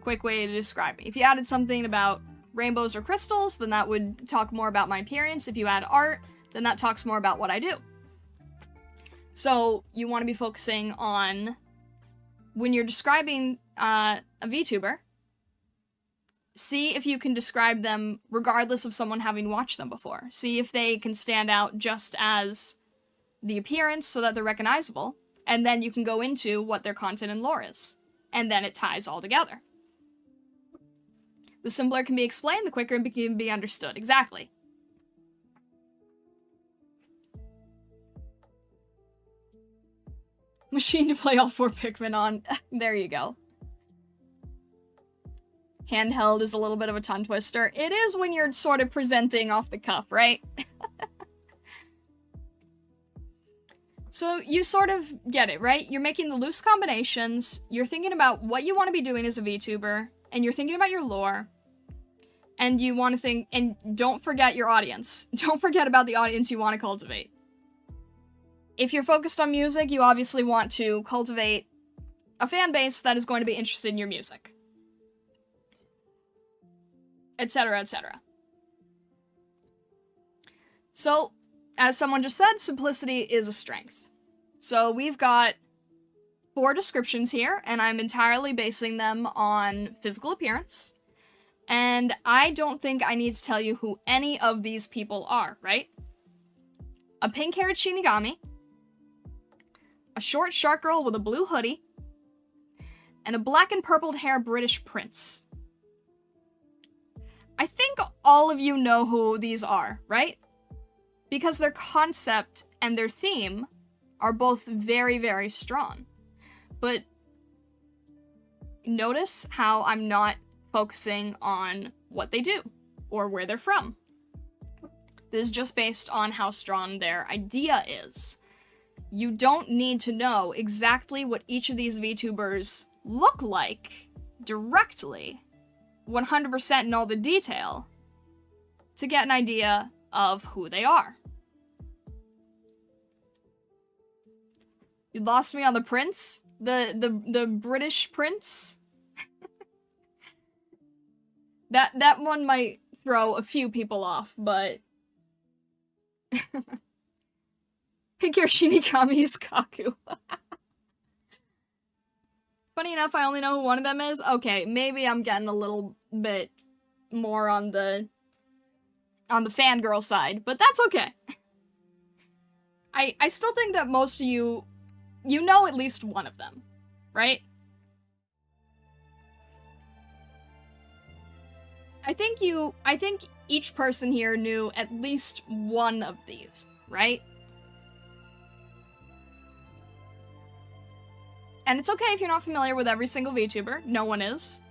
quick way to describe me. If you added something about rainbows or crystals, then that would talk more about my appearance. If you add art, then that talks more about what I do. So you want to be focusing on, when you're describing a VTuber, see if you can describe them regardless of someone having watched them before. See if they can stand out just as the appearance so that they're recognizable, and then you can go into what their content and lore is. And then it ties all together. The simpler it can be explained, the quicker it can be understood. Exactly. Machine to play all 4 Pikmin on. There you go. Handheld is a little bit of a tongue twister. It is when you're sort of presenting off the cuff, right? So you sort of get it, right? You're making the loose combinations, you're thinking about what you want to be doing as a VTuber, and you're thinking about your lore, and you want to think, and don't forget your audience. Don't forget about the audience you want to cultivate. If you're focused on music, you obviously want to cultivate a fan base that is going to be interested in your music. Etc., etc. So, as someone just said, simplicity is a strength. So we've got 4 descriptions here, and I'm entirely basing them on physical appearance. And I don't think I need to tell you who any of these people are, right? A pink-haired Shinigami, a short shark girl with a blue hoodie, and a black and purpled hair British prince. I think all of you know who these are, right? Because their concept and their theme are both very, very strong. But notice how I'm not focusing on what they do or where they're from. This is just based on how strong their idea is. You don't need to know exactly what each of these VTubers look like directly, 100% in all the detail, to get an idea of who they are. You lost me on the prince? The British prince? That one might throw a few people off, but Pick your Shinigami is Kaku. Funny enough, I only know who one of them is. Okay, maybe I'm getting a little bit more on the fangirl side, but that's okay. I still think that most of you know at least one of them, right? I think each person here knew at least one of these, right? And it's okay if you're not familiar with every single VTuber. No one is.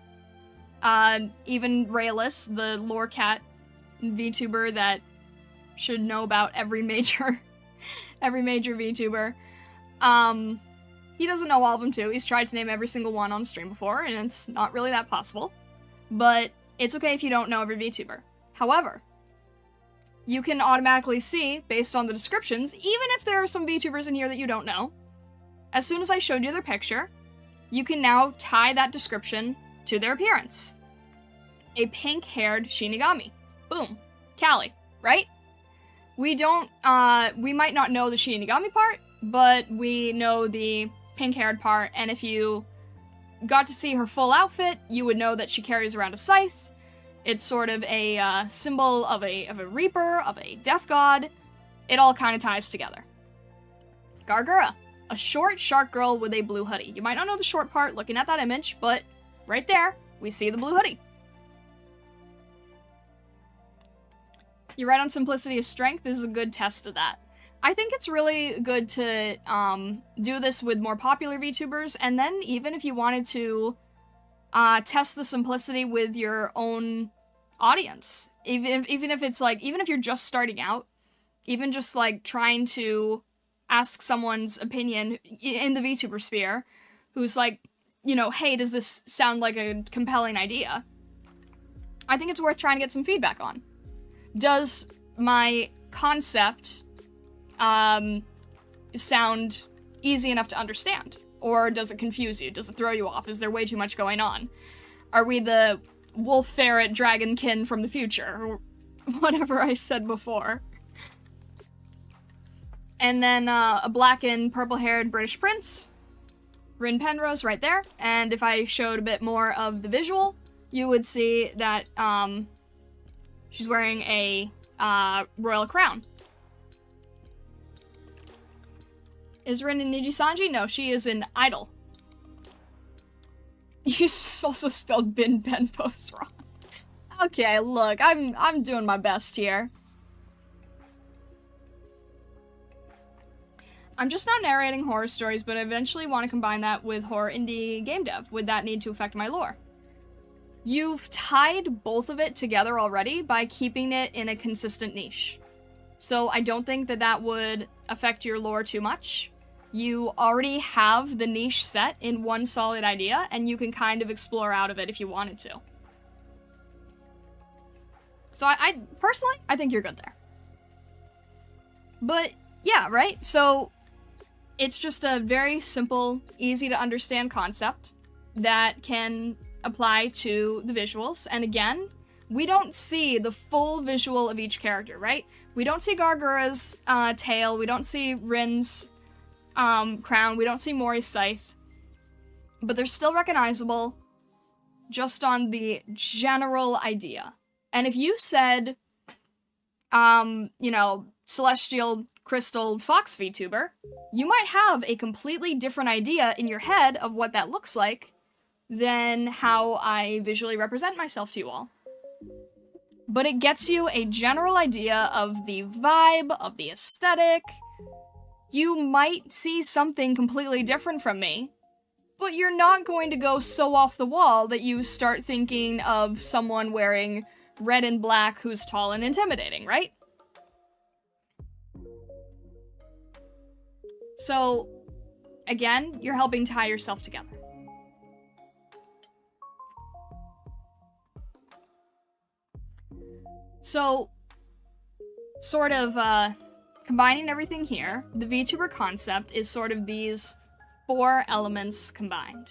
Even Rayless, the lore cat VTuber that should know about every major VTuber. He doesn't know all of them too. He's tried to name every single one on stream before, and it's not really that possible. But it's okay if you don't know every VTuber. However, you can automatically see, based on the descriptions, even if there are some VTubers in here that you don't know, as soon as I showed you their picture, you can now tie that description to their appearance. A pink-haired Shinigami. Boom. Callie, right? We might not know the Shinigami part, but we know the pink-haired part, and if you got to see her full outfit, you would know that she carries around a scythe. It's sort of a symbol of a reaper, of a death god. It all kind of ties together. Gargura, a short shark girl with a blue hoodie. You might not know the short part looking at that image, but right there, we see the blue hoodie. You're right on simplicity is strength. This is a good test of that. I think it's really good to do this with more popular VTubers, and then even if you wanted to test the simplicity with your own audience. Even if it's like, even if you're just starting out, even just like trying to ask someone's opinion in the VTuber sphere, who's like, you know, hey, does this sound like a compelling idea? I think it's worth trying to get some feedback on. Does my concept sound easy enough to understand? Or does it confuse you? Does it throw you off? Is there way too much going on? Are we the wolf, ferret, dragonkin from the future? Or whatever I said before. And then a black and purple-haired British prince. Rin Penrose right there. And if I showed a bit more of the visual, you would see that she's wearing a royal crown. Is Rin in Nijisanji? No, she is in Idol. You also spelled Bin Benpos wrong. Okay, look, I'm doing my best here. I'm just not narrating horror stories, but I eventually want to combine that with horror indie game dev. Would that need to affect my lore? You've tied both of it together already by keeping it in a consistent niche. So I don't think that that would affect your lore too much. You already have the niche set in one solid idea, and you can kind of explore out of it if you wanted to. So I personally, I think you're good there. But yeah, right? So it's just a very simple, easy to understand concept that can apply to the visuals. And again, we don't see the full visual of each character, right? We don't see Gargura's tail, we don't see Rin's crown, we don't see Mori's scythe, but they're still recognizable just on the general idea. And if you said, you know, Celestial Crystal Fox VTuber, you might have a completely different idea in your head of what that looks like than how I visually represent myself to you all. But it gets you a general idea of the vibe, of the aesthetic. You might see something completely different from me, but you're not going to go so off the wall that you start thinking of someone wearing red and black who's tall and intimidating, right? So, again, you're helping tie yourself together. So, sort of, combining everything here, the VTuber concept is sort of these 4 elements combined.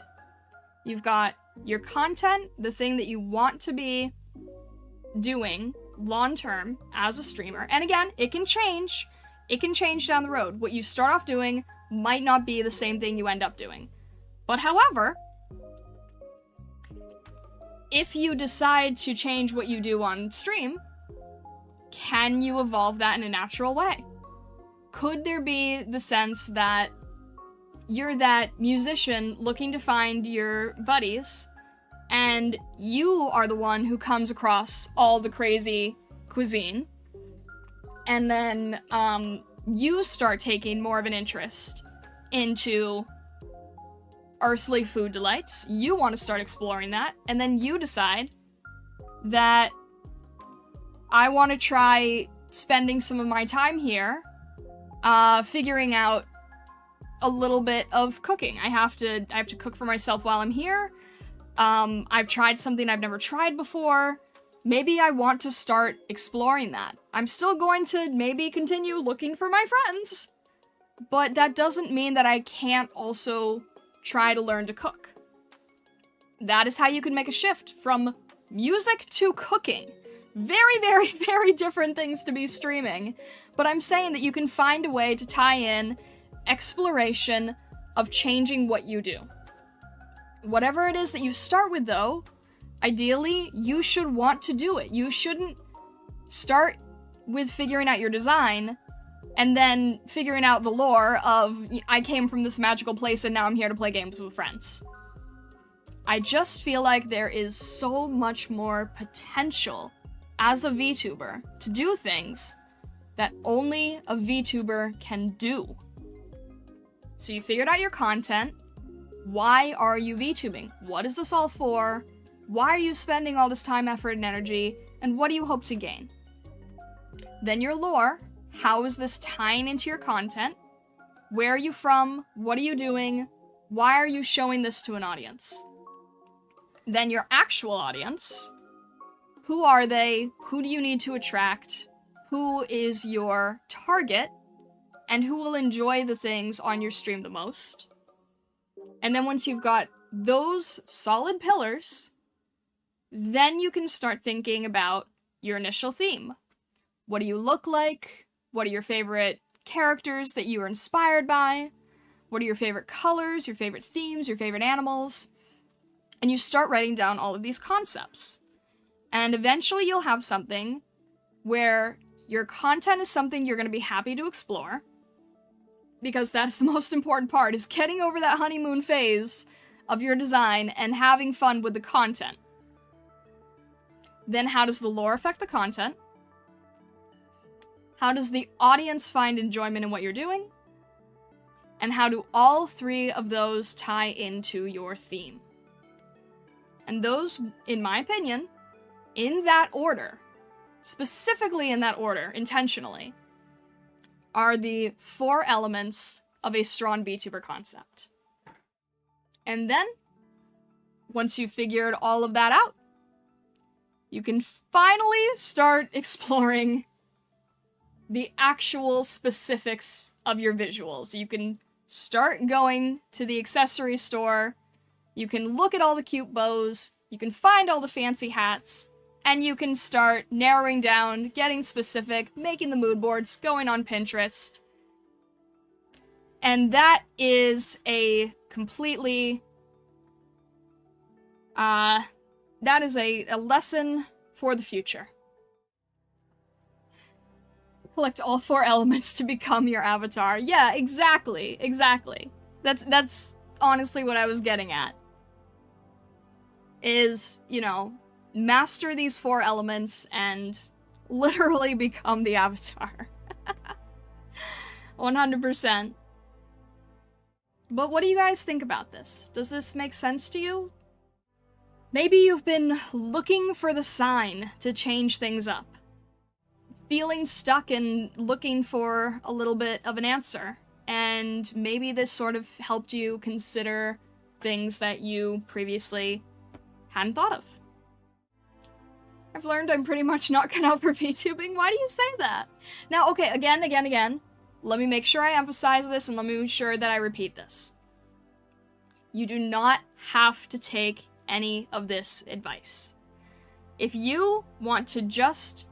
You've got your content, the thing that you want to be doing long-term as a streamer, and again, it can change down the road. What you start off doing might not be the same thing you end up doing. But however, if you decide to change what you do on stream, can you evolve that in a natural way? Could there be the sense that you're that musician looking to find your buddies, and you are the one who comes across all the crazy cuisine, and then you start taking more of an interest into earthly food delights, you want to start exploring that, and then you decide that I want to try spending some of my time here figuring out a little bit of cooking. I have to cook for myself while I'm here. I've tried something I've never tried before. Maybe I want to start exploring that. I'm still going to maybe continue looking for my friends, but that doesn't mean that I can't also try to learn to cook. That is how you can make a shift from music to cooking. Very, very, very different things to be streaming, but I'm saying that you can find a way to tie in exploration of changing what you do. Whatever it is that you start with, though, ideally, you should want to do it. You shouldn't start with figuring out your design and then figuring out the lore of, I came from this magical place and now I'm here to play games with friends. I just feel like there is so much more potential as a VTuber to do things that only a VTuber can do. So you figured out your content. Why are you VTubing? What is this all for? Why are you spending all this time, effort, and energy? And what do you hope to gain? Then your lore. How is this tying into your content? Where are you from? What are you doing? Why are you showing this to an audience? Then your actual audience. Who are they? Who do you need to attract? Who is your target? And who will enjoy the things on your stream the most? And then once you've got those solid pillars, then you can start thinking about your initial theme. What do you look like? What are your favorite characters that you are inspired by? What are your favorite colors, your favorite themes, your favorite animals? And you start writing down all of these concepts. And eventually you'll have something where your content is something you're going to be happy to explore, because that's the most important part, is getting over that honeymoon phase of your design and having fun with the content. Then how does the lore affect the content? How does the audience find enjoyment in what you're doing? And how do all three of those tie into your theme? And those, in my opinion, in that order, specifically in that order, intentionally, are the 4 elements of a strong VTuber concept. And then, once you've figured all of that out, you can finally start exploring the actual specifics of your visuals. You can start going to the accessory store, you can look at all the cute bows, you can find all the fancy hats, and you can start narrowing down, getting specific, making the mood boards, going on Pinterest. And that is a completely, that is a lesson for the future. Collect all 4 elements to become your avatar. Yeah, exactly. That's honestly what I was getting at. Is, you know, master these 4 elements and literally become the avatar. 100%. But what do you guys think about this? Does this make sense to you? Maybe you've been looking for the sign to change things up. Feeling stuck and looking for a little bit of an answer. And maybe this sort of helped you consider things that you previously hadn't thought of. I've learned I'm pretty much not cut out for VTubing. Why do you say that? Now, okay, again, let me make sure I emphasize this and let me make sure that I repeat this. You do not have to take any of this advice. If you want to just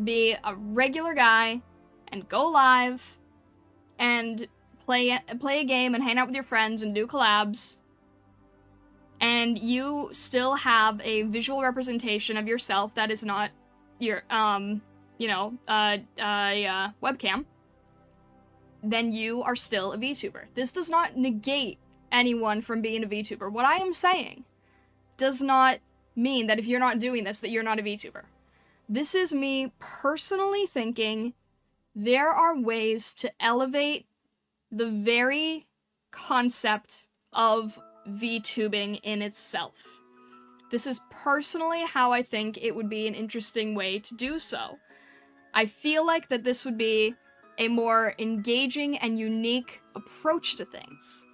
be a regular guy and go live and play a game and hang out with your friends and do collabs, and you still have a visual representation of yourself that is not your, webcam, then you are still a VTuber. This does not negate anyone from being a VTuber. What I am saying does not mean that if you're not doing this, that you're not a VTuber. This is me personally thinking there are ways to elevate the very concept of VTubing in itself. This is personally how I think it would be an interesting way to do so. I feel like that this would be a more engaging and unique approach to things.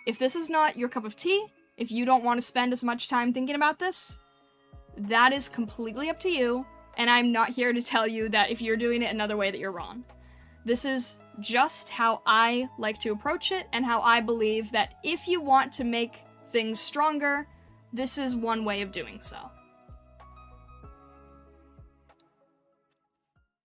If this is not your cup of tea, if you don't want to spend as much time thinking about this, that is completely up to you, and I'm not here to tell you that if you're doing it another way that you're wrong. This is just how I like to approach it, and how I believe that if you want to make things stronger, this is one way of doing so.